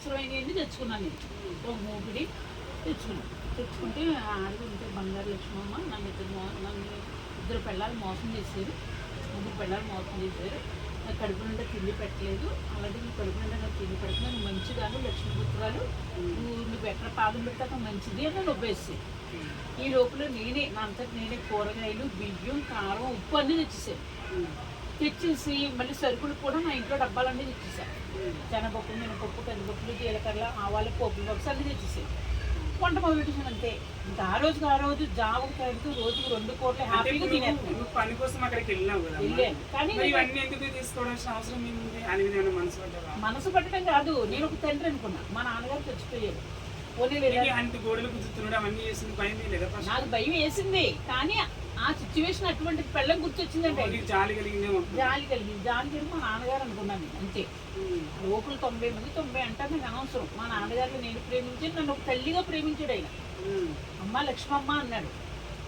అవసరమైనవన్నీ తెచ్చుకున్నాను నేను. ఒక మూపిడి తెచ్చుకుంటే ఆడుకుంటే బంగారు లక్ష్మమ్మ నన్ను ఇద్దరు పిల్లలు మోసం చేశారు. ముగ్గురు పిల్లలు మోసం చేశారు. నాకు కడుపు నిండా తిండి పెట్టలేదు. అలాగే నీ కడుపు నిండా నాకు తిండి పెట్టలేదు. నువ్వు మంచిదాను లక్ష్మీపుత్రాలు, నువ్వు ఎక్కడ పాదం పెట్టాక మంచిది అని నన్ను ఒప్పేసి ఈ లోపల నేనే నా అంతటి నేనే కూరగాయలు, బియ్యం, కారం, ఉప్పు అన్నీ తెచ్చేసి మళ్ళీ సరుకులు కూడా నా ఇంట్లో డబ్బాలన్నీ తెచ్చేసాను. శనగపప్పు, మినపప్పు, కందిపప్పులు, జీలకర్ర, ఆవాలు, పోపులు బాక్స్ అన్నీ తెచ్చేసాను. వంట మొదలెట్టేసాను అంతే. ఇంకా ఆ రోజు జాబుకు పెడుతూ రోజుకు 2 కూరలు హ్యాపీగా తినేస్తాను. పని కోసం అక్కడికి వెళ్ళాను కానీ మనసు పట్టడం కాదు, నేను ఒక తండ్రి అనుకున్నా. మా నాన్నగారు చచ్చిపోయారు. నాకు భయం వేసింది, కానీ ఆ సిచ్యువేషన్ అటువంటి పెళ్ళం గుర్తొచ్చిందంటే జాలి కలిగింది. మా నాన్నగారు అనుకున్నాను అంతే. లోపల 90 మంది 90 అంటే నాకు అనవసరం. మా నాన్నగారిని నేను ప్రేమించి నన్ను ఒక తల్లిగా ప్రేమించాడు ఆయన. అమ్మ లక్ష్మమ్మ అన్నాడు.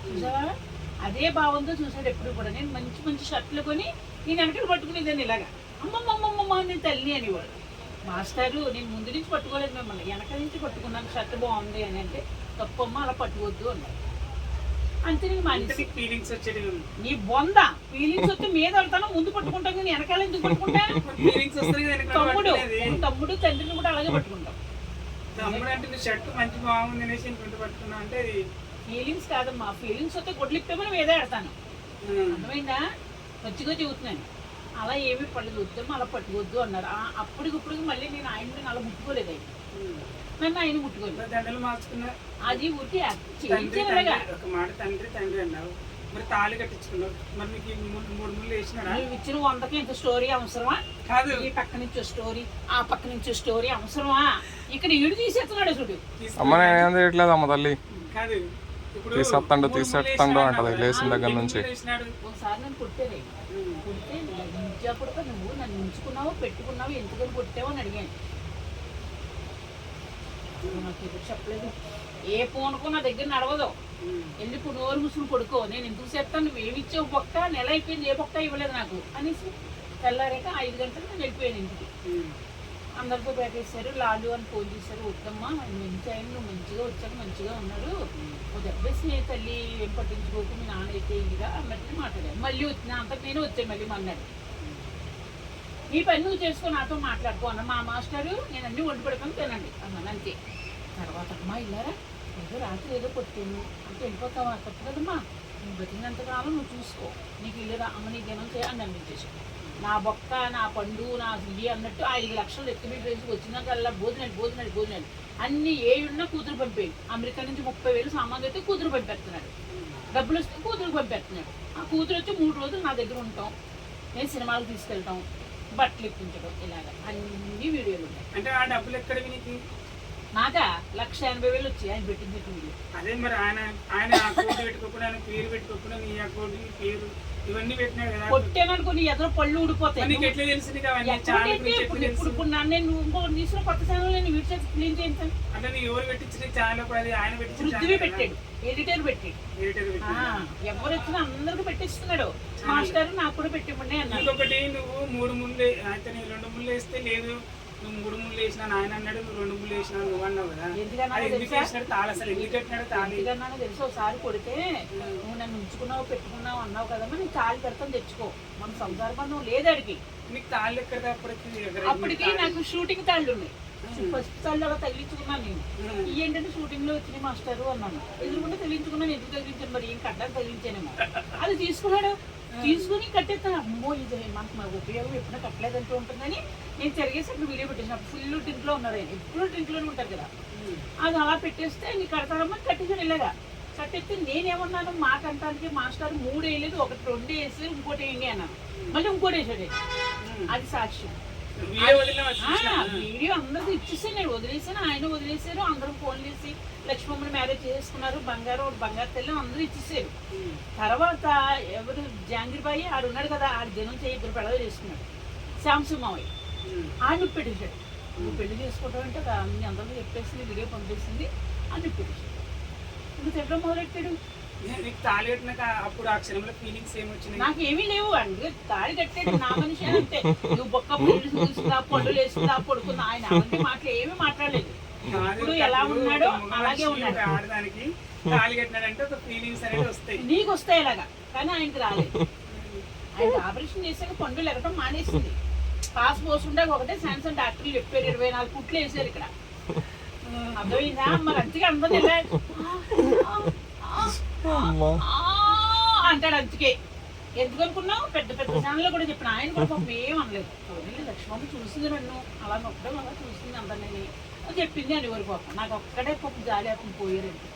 చూసావా, అదే భావంతో చూసాడు ఎప్పుడు కూడా. నేను మంచి మంచి షర్ట్లు కొని నేను వెనకలు పట్టుకునేదాన్ని ఇలాగా, అమ్మమ్మమ్మమ్మ నేను తల్లి అనేవాడు. మాస్టారు నేను ముందు నుంచి పట్టుకోలేదు మిమ్మల్ని, వెనక నుంచి పట్టుకున్నాను, షర్ట్ బాగుంది అని. అంటే తప్పమ్మ అలా పట్టుకోవద్దు అన్నాడు. అంతే. నేను మనిషి ఫీలింగ్స్ వచ్చేది నీ బొంద ఫీలింగ్స్ వస్తే మీద వెళ్తాను, ముందు పట్టుకుంటాం కానీ వెనకాల ఎందుకు పట్టుకుంటా? తమ్ముడు తండ్రిని కూడా అలాగే పట్టుకుంటాం. తమ్ముడు అంటే షర్ట్ మంచి బాగుంది అనేసి పట్టుకున్నా అంటే ఫీలింగ్స్ కాదమ్మా. ఫీలింగ్స్ వస్తే గొడ్లిప్పేమని మీదే ఆడతాను. అర్థమైందా? మంచిగా చెబుతున్నాను. అలా ఏమి పడలేదు, వద్దాము అలా పట్టుకోవద్దు అన్నారు. అప్పటికిప్పుడు మళ్ళీ నేను ఆయన్ని అలా ముట్టుకోలేదు. ఆయన నన్ను ఆయన ముట్టుకోలేదు. దండలు మార్చుకున్నా అది ఊరికి ఒక మాట తండ్రి అన్నావు, మరి తాళి కట్టించుకున్నావు. మరి మీకు 3 ముళ్ళు వేసినాడా? నువ్వు ఇచ్చిన 100కి ఇంత స్టోరీ అవసరమా? కాదు, ఈ పక్క నుంచి స్టోరీ, ఆ పక్క నుంచి స్టోరీ అవసరమా? ఇక్కడ ఈడు తీసేస్తున్నాడు చూడు. అమ్మ నేనేం చేయట్లేదు అమ్మ తల్లి. కాదు, తీసేస్తాడు అంటది లేచిన దగ్గర నుంచి. ఒకసారి నన్ను కొట్టారు. కొడితే నిజాపుడు నువ్వు నన్ను ఉంచుకున్నావు, పెట్టుకున్నావు, ఎందుకని కొట్టావు అని అడిగాను. నాకు ఎప్పుడు చెప్పలేదు. ఏ ఫోన్కు నా దగ్గర నడవదు. వెళ్ళి నోరు ముసులు పడుకో, నేను ఎందుకు చెప్తాను, నువ్వు ఏమి ఇచ్చావు బొక్క, నెల అయిపోయింది, ఏ బొక్క ఇవ్వలేదు నాకు అనేసి తెల్లారాక 5 గంటలకు నేను వెళ్ళిపోయాను ఇంటికి. అందరితో పెట్టేశారు. లాలు అని ఫోన్ చేశారు. వద్దమ్మా మంచి ఆయన, నువ్వు మంచిగా వచ్చాక మంచిగా ఉన్నారు, దెబ్బేసి నే తల్లి ఏం పట్టించుకోకు, మీ నాన్న అయితే ఇదిగా అన్నట్టు మాట్లాడాను. మళ్ళీ వచ్చిన అంతకు నేను వచ్చాను. మళ్ళీ అన్నాడు, ఈ పని నువ్వు చేసుకో, నాతో మాట్లాడుకో అన్న. మా మాస్టరు నేను అన్నీ వండి పడుకొని తినండి అన్నాను అంతే. తర్వాత అమ్మా ఇల్లారా, ఏదో రాత్రి ఏదో కొట్టాను అంటే వెళ్ళిపోతావా? తప్పు కదమ్మా, నువ్వు బతికినంతకాలం నువ్వు చూసుకో, నీకు ఇల్లురా అమ్మ నీ జనం చేయాలని అనిపించేసి నా బొక్క, నా పండు, నా ఇవి అన్నట్టు 5 లక్షలు ఎస్టిమేట్ వేసి వచ్చినాకల్లా భోజనాలు అన్నీ ఏ ఉన్నా కూతురు పంపేది. అమెరికా నుంచి 30,000 సామాన్లు అయితే కూతురు పంపేస్తున్నాడు. డబ్బులు వస్తే కూతురు పంపేస్తున్నాడు. ఆ కూతురు వచ్చి 3 రోజులు నా దగ్గర ఉంటాం, నేను సినిమాలకు తీసుకెళ్తాం, బట్టలు ఇప్పించడం, ఇలాగ అన్ని వీడియోలు ఉన్నాయి. అంటే ఆ డబ్బులు ఎక్కడ నాకా 1,80,000 వచ్చి ఆయన పెట్టింది. అదే మరి ఆయన అకౌంట్ పెట్టుకోకుండా, ఆయన పేరు పెట్టుకోకుండా, నీ అకౌంట్ నీ పేరు ఇవన్నీ పెట్టినాడు కదా. కొట్టాననుకో నీ ఎదురు పళ్ళు ఊడిపోతాయి. నీకు ఎట్లా తెలిసింది? ఇప్పుడు నేను ఇంకొకటి తీసుకున్న కొత్త ఛానల్ నేను వీటి చేసి క్లీన్ చేయించాను. అంటే నీ ఎవరు పెట్టించిన ఛానల్? ఆయన పృథ్వీ పెట్టాడు, ఎడిటర్ పెట్టాడు. ఎవరు వచ్చినా అందరికి పెట్టిస్తున్నాడు. మాస్టర్ నాకు కూడా పెట్టివ్వండి అన్నాడు. ఇంకొకటి నువ్వు 3 ముళ్ళు అయితే 2 ముళ్ళు వేస్తే లేదు, నువ్వు 3 ముళ్ళు వేసినా ఆయన అన్నాడు, నువ్వు 2 ముళ్ళు వేసినా నువ్వు అన్నావు కదా. ఎందుకన్నానో తెలుసు. ఒకసారి కొడితే నువ్వు నన్ను ఉంచుకున్నావు, పెట్టుకున్నావు అన్నావు కదమ్మా, నేను తాళి కడతాను తెచ్చుకో, మన సందర్భం లేదు అడిగి. నీకు తాళ్ళు ఎక్కడ? అప్పటికి నాకు షూటింగ్ తాళ్ళు ఉన్నాయి. ఫస్ట్ తాళ్ళు అలా తగిలించుకున్నాను నేను. ఏంటంటే షూటింగ్ లో వచ్చినాయి మాస్టరు అన్నాను. ఎదురుకుండా తగిలించుకున్నాను. ఎందుకు తగిలించాను మరి, ఏం కట్టాలి తగిలించానేమో. అది తీసుకున్నాడు, తీసుకుని కట్టేస్తాను. అమ్మో ఇది మనకు ఉపయోగం ఎప్పుడూ కట్టలేదంటూ ఉంటుందని నేను తిరిగేసి అక్కడ వీడియో పెట్టేసాను. ఫుల్ డ్రింక్లో ఉన్నారు ఆయన, ఎప్పుడు డ్రింక్లోనే ఉంటారు కదా. అది అలా పెట్టేస్తే నీ కడతారమ్మా కట్టేసాను. ఇలాగా కట్టేస్తే నేనేమన్నాను, మాకంటానికి మాస్టర్ 3 వేయలేదు, ఒకటి 2 వేసి ఇంకోటి వేయండి అన్నాను. మళ్ళీ ఇంకోటి వేసాడు. అది సాక్ష్యం. వీడియో అందరికి ఇచ్చేసి నేను వదిలేసాను, ఆయన వదిలేశారు. అందరూ ఫోన్ చేసి లక్ష్మమ్మని మ్యారేజ్ చేసుకున్నారు, బంగారు తల్లి అందరూ ఇచ్చేసారు. తర్వాత ఎవరు జాంగిరిబాయి ఆడు ఉన్నాడు కదా, ఆడు జనం చేయి 2 పిల్లలు చేసుకున్నాడు. శాంసు మావయ్య ఆయన పెట్టేశాడు. నువ్వు పెళ్లి చేసుకోవడం అంటే అన్ని అందరూ చెప్పేసి వీడియో పంపేసింది అని పెట్టేశాడు. నువ్వు తిట్టడం మొదలెట్టాడు. నీకు తాళి కట్టినాక అప్పుడు ఆ క్షణంలో ఫీలింగ్స్ ఏమొచ్చినాయి? నాకేమీ లేవు అండి, తాళి కట్టేది నా మనిషి అంతే. నువ్వు బొక్క చూసిందా, పళ్ళు వేసిందా, పడుకుందా, ఆయన అలాంటి మాటలు ఏమీ మాట్లాడలేదు. ఇప్పుడు ఎలా ఉన్నాడో అలాగే ఉన్నాడు. ఆడదానికి తాళి కట్టినాడంటే ఒక ఫీలింగ్స్ అనేది వస్తాయి. నీకు వస్తాయి ఇలాగా, కానీ ఆయనకి రాలేదు. ఆయన ఆపరేషన్ చేశాక పండులు ఎగటం మానేసింది. పాస్ పోసుండే ఒకటే శాంసంగ్ డాక్టర్లు చెప్పారు 24 కుట్లు వేసారు ఇక్కడ. అర్థమైందా? మరి అంతగా అందరూ అంటాడు. అందుకే ఎందుకు అనుకున్నావు, పెద్ద పెద్ద ఛానల్లో కూడా చెప్పిన. ఆయన కూడా పాపం ఏం అనలేదు. లక్ష్మమ్మ చూసింది నన్ను, అలా నొక్కడం అలా చూసింది అందరినీ చెప్పింది అని ఎవరు పాపం. నాకు ఒక్కడే పాపం జాలి అప్పుడు పోయారండి.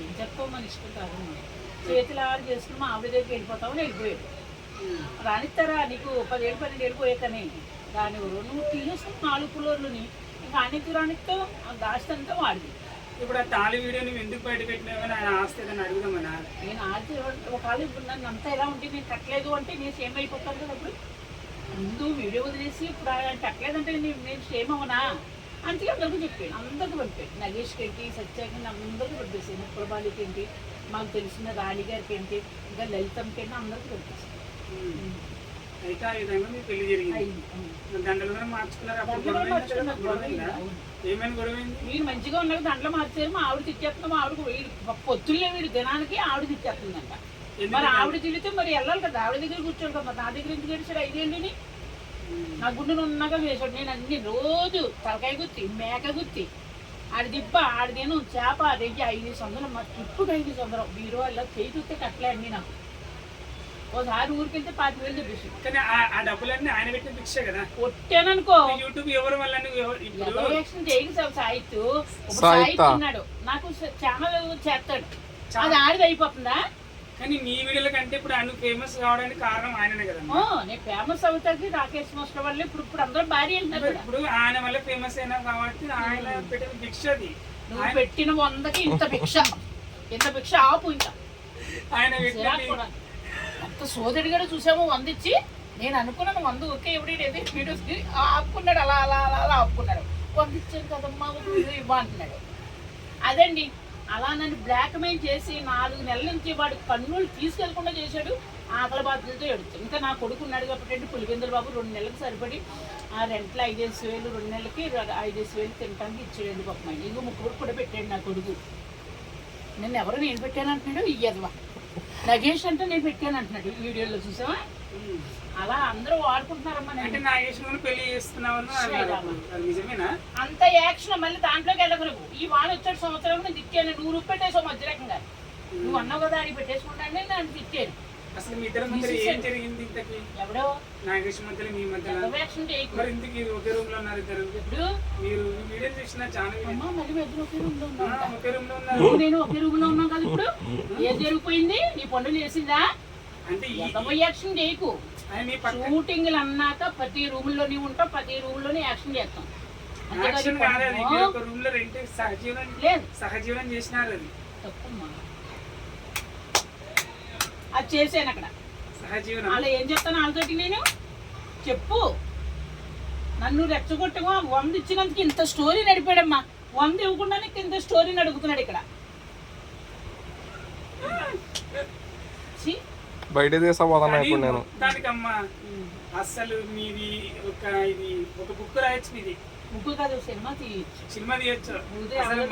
ఏం చెప్తావు, మన ఇష్టం కాదు. చేతులు ఆరు చేసుకుని మా ఆవిడ దగ్గరికి వెళ్ళిపోతామని వెళ్ళిపోయాడు. రానిస్తారా నీకు 10 ఏళ్ళు 12 ఏళ్ళు పోయాకనే దాని నువ్వు తీసేస్తావు 4 ఫ్లోర్లని. ఇంకా ఆయనకి రానిస్తావు, ఆ దాస్ట్ అంతా వాడిది. ఇప్పుడు ఆ తాళి వీడియో నువ్వు ఎందుకు బయట పెట్టినావని ఆయన ఆస్తి ఏదైనా అడుగుదామన్నా? నేను ఆడితే ఒకవేళ ఇప్పుడు నన్ను అంతా ఎలా ఉంటే నేను కట్టలేదు అంటే నేను సేమ్ అయిపోతాను కదా. ఇప్పుడు ముందు వీడియో వదిలేసి ఇప్పుడు ఆయన కట్టలేదంటే నేను సేమ్ అవనా? అందుకే అందరికీ చెప్పాను, అందరికీ పంపాను. నగేష్కి ఏంటి, సత్యాకి అందరికీ పంపేసాను. ప్రభాలికి ఏంటి, మాకు తెలిసిన రాణి గారికి ఏంటి, ఇంకా లలితమ్మకి ఏంటి, అందరికీ పంపేసాను. అయితే ఆ విధంగా మీకు పెళ్లి జరిగింది. దండలు కూడా మార్చుకున్నారు. ఏమైనా గొడవైంది? వీడు మంచిగా ఉన్నాక దండలు మార్చారు. మా ఆవిడ తిట్టేస్తున్నాం. ఆవిడ పొత్తుల్లే వీడు దినానికి ఆవిడ తిట్టేస్తుందంట. మరి ఆవిడ తిరిగితే మరి వెళ్ళాలి కదా, ఆవిడ దగ్గర కూర్చోడు కదా. నా దగ్గర ఎందుకు గడిచాడు 5 ఏళ్ళని? నా గుండెను ఉన్నాగా వేసాడు. నేను అన్ని రోజు తలకాయ గుత్తి, మేక గుత్తి, ఆడి దిబ్బ, ఆడిదేను చేప, అదేంటి 500 మా ఇప్పుడు 500 బీరో ఇలా చేయి చూస్తే కట్టలే అన్నీ నాకు. ఒకసారి ఊరికెళ్తే 5,000 చెప్పేసి. కానీ ఆ డబ్బులన్నీ ఆయన పెట్టిన భిక్షే కదా. కొట్టాననుకో యూట్యూబ్ ఎవరు వల్ల సాయితు ఉన్నాడు, నాకు ఛానల్ చేస్తాడు, అది ఆడిది అయిపోతుందా? కానీ నీ వీడియోల కంటే ఇప్పుడు ఆయన ఫేమస్ కావడానికి కారణం ఆయననే కదా. నేను ఫేమస్ అవుతాకి రాకేష్ మాస్టర్ వల్ల ఇప్పుడు అందరూ భారీ అంటున్నారు. ఇప్పుడు ఆయన వల్ల ఫేమస్ అయినా కాబట్టి ఆయన పెట్టిన భిక్ష అది. నువ్వు పెట్టిన 100కి ఇంత భిక్ష, ఇంత భిక్ష ఆపు. ఇంకా ఆయన అంత సోదరుడు కూడా చూసాము 100 ఇచ్చి. నేను అనుకున్నాను 100 ఒకే ఎవడేది వీడియోస్ ఆపుకున్నాడు, అలా అలా అలా అలా ఆపుకున్నాడు. 100 ఇచ్చాను కదమ్మా ఇవ్వ అంటున్నాడు. అదండి, అలా నన్ను బ్లాక్ మెయిల్ చేసి 4 నెలల నుంచి వాడు కన్నులు తీసుకెళ్లకుండా చేశాడు. ఆకలి బాధ్యతతో ఎడుతాడు. ఇంకా నా కొడుకు ఉన్నాడు కాబట్టి పులివెందుల బాబు 2 నెలలకు సరిపడి ఆ రెంట్లో 5,000 2 నెలలకి 5,000 తినడానికి ఇచ్చాడు. పాపం ఇంకో 3 కూడా పెట్టాడు నా కొడుకు. నేను ఎవరు నేను పెట్టాను అంటున్నాడు. ఇయ్యదవా నగేష్ అంటే నేను పెట్టాను అంటున్నాడు వీడియోలో, చూసావా? అలా అందరూ వాడుకుంటున్నారమ్మా. పెళ్లి చేస్తున్నావు నిజమేనా? అంత యాక్షన్ మళ్ళీ దాంట్లోకి వెళ్ళకు. నువ్వు ఈ వాన వచ్చాడు సంవత్సరం నేను తిట్టాను. నువ్వు రూపు పెట్టేసావు మధ్యరకంగా. నువ్వు అన్నావు కదా అని పెట్టేసుకుంటానే నన్ను తిట్టాను. అసలు మీ ఇద్దరి మధ్య ఏం జరిగింది? ఇంతకి ఎవడో నాగేష్ మధ్యలో మీ మధ్యలో మరి ఇంతకి ఒకే రూమ్ లో ఉన్నారు ఇద్దరు. ఎప్పుడు మీరు వీడియో చూసిన ఛానల్ మళ్ళీ ఒకే రూమ్ లో ఉన్నాను. ఒకే రూమ్ లో ఉన్నారు. నేను ఒకే రూమ్ లో ఉన్నాను కదా. ఇప్పుడు ఏం జరిగిపోయింది? నీ పనులు చేసిందా? అంటే యాక్షన్ చేయకు. షూటింగ్లు అన్నాక ప్రతి రూమ్ లోనే ఉంటాం, ప్రతి రూమ్ లోనే యాక్షన్ చేస్తాం. రూమ్ లో రెంట్ సహజీవనం చేసినారు. అది తప్పమ్మా, అది చేశాను అక్కడ సహజీవనం. అలా ఏం చెప్తాను వాళ్ళతోటి నేను? చెప్పు. నన్ను రెచ్చగొట్టగా 100 ఇచ్చినందుకు ఇంత స్టోరీ నడిపాడమ్మా. 100 ఇవ్వకుండానే ఇంత స్టోరీని అడుగుతున్నాడు ఇక్కడ. బయట నేను దానికమ్మా అసలు మీది ఒక బుక్ రాయొచ్చు. మీది బుక్ కాదు, సినిమా తీయచ్చు. సినిమా తీయచ్చు.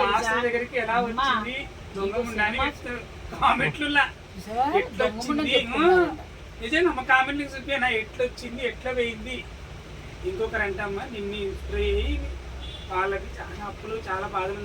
మాస్టర్ దగ్గరికి ఎలా వచ్చింది కామెంట్లు నిజంగా అమ్మ కామెంట్లు చూపినా ఎట్లొచ్చింది, ఎట్లా పోయింది. ఇంకొకరు అంటమ్మా నిన్ను స్ప్రే వాళ్ళకి చాలా అప్పులు చాలా బాధలు